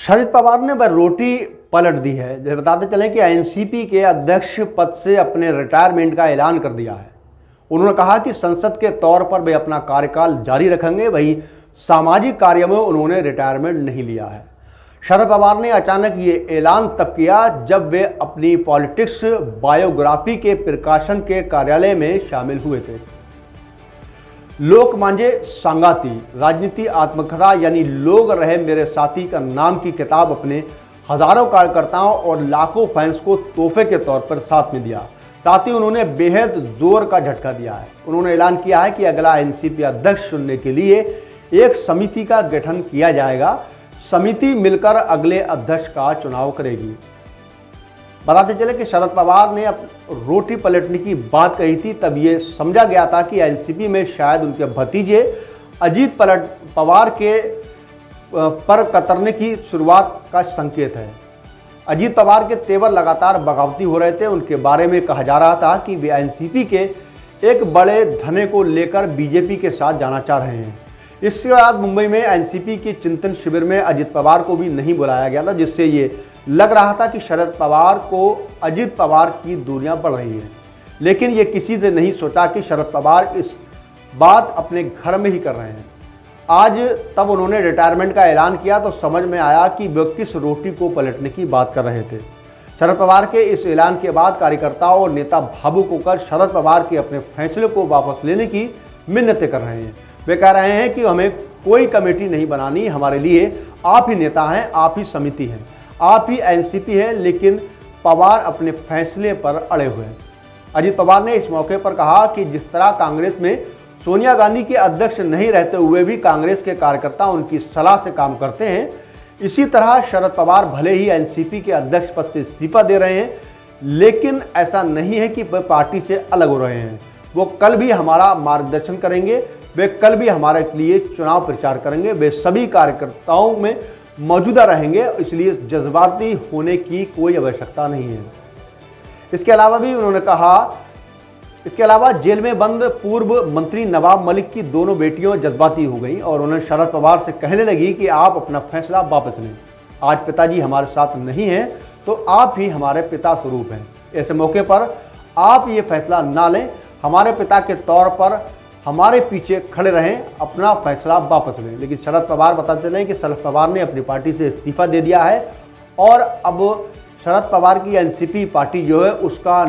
शरद पवार ने वह रोटी पलट दी है। बताते चलें कि एनसीपी के अध्यक्ष पद से अपने रिटायरमेंट का ऐलान कर दिया है। उन्होंने कहा कि संसद के तौर पर वे अपना कार्यकाल जारी रखेंगे, वहीं सामाजिक कार्य में उन्होंने रिटायरमेंट नहीं लिया है। शरद पवार ने अचानक ये ऐलान तब किया जब वे अपनी पॉलिटिक्स बायोग्राफी के प्रकाशन के कार्यालय में शामिल हुए थे। लोक मांझे सांगाती राजनीति आत्मकथा यानी लोग रहे मेरे साथी का नाम की किताब अपने हजारों कार्यकर्ताओं और लाखों फैंस को तोहफे के तौर पर साथ में दिया। साथ ही उन्होंने बेहद जोर का झटका दिया है। उन्होंने ऐलान किया है कि अगला एनसीपी अध्यक्ष चुनने के लिए एक समिति का गठन किया जाएगा। समिति मिलकर अगले अध्यक्ष का चुनाव करेगी। बताते चले कि शरद पवार ने रोटी पलटने की बात कही थी, तब ये समझा गया था कि एनसीपी में शायद उनके भतीजे अजीत पवार के पर कतरने की शुरुआत का संकेत है। अजीत पवार के तेवर लगातार बगावती हो रहे थे। उनके बारे में कहा जा रहा था कि वे एनसीपी के एक बड़े धने को लेकर बीजेपी के साथ जाना चाह रहे हैं। इसके बाद मुंबई में एनसीपी के चिंतन शिविर में अजीत पवार को भी नहीं बुलाया गया था, जिससे ये लग रहा था कि शरद पवार को अजीत पवार की दूरियां बढ़ रही हैं। लेकिन ये किसी ने नहीं सोचा कि शरद पवार इस बात अपने घर में ही कर रहे हैं। आज तब उन्होंने रिटायरमेंट का ऐलान किया तो समझ में आया कि वे किस रोटी को पलटने की बात कर रहे थे। शरद पवार के इस ऐलान के बाद कार्यकर्ताओं और नेता भावुक होकर शरद पवार के अपने फैसले को वापस लेने की मिन्नतें कर रहे हैं। वे कह रहे हैं कि हमें कोई कमेटी नहीं बनानी, हमारे लिए आप ही नेता हैं, आप ही समिति हैं, आप ही एनसीपी है। लेकिन पवार अपने फैसले पर अड़े हुए हैं। अजीत पवार ने इस मौके पर कहा कि जिस तरह कांग्रेस में सोनिया गांधी के अध्यक्ष नहीं रहते हुए भी कांग्रेस के कार्यकर्ता उनकी सलाह से काम करते हैं, इसी तरह शरद पवार भले ही एनसीपी के अध्यक्ष पद से इस्तीफा दे रहे हैं, लेकिन ऐसा नहीं है कि वे पार्टी से अलग हो रहे हैं। वो कल भी हमारा मार्गदर्शन करेंगे, वे कल भी हमारे लिए चुनाव प्रचार करेंगे, वे सभी कार्यकर्ताओं में मौजूदा रहेंगे, इसलिए जज्बाती होने की कोई आवश्यकता नहीं है। इसके अलावा भी उन्होंने कहा, इसके अलावा जेल में बंद पूर्व मंत्री नवाब मलिक की दोनों बेटियों जज्बाती हो गई और उन्होंने शरद पवार से कहने लगी कि आप अपना फैसला वापस लें। आज पिताजी हमारे साथ नहीं हैं तो आप ही हमारे पिता स्वरूप हैं। ऐसे मौके पर आप ये फैसला ना लें, हमारे पिता के तौर पर हमारे पीछे खड़े रहें, अपना फैसला वापस लें। लेकिन शरद पवार बताते चलें कि शरद पवार ने अपनी पार्टी से इस्तीफा दे दिया है और अब शरद पवार की एनसीपी पार्टी जो है उसका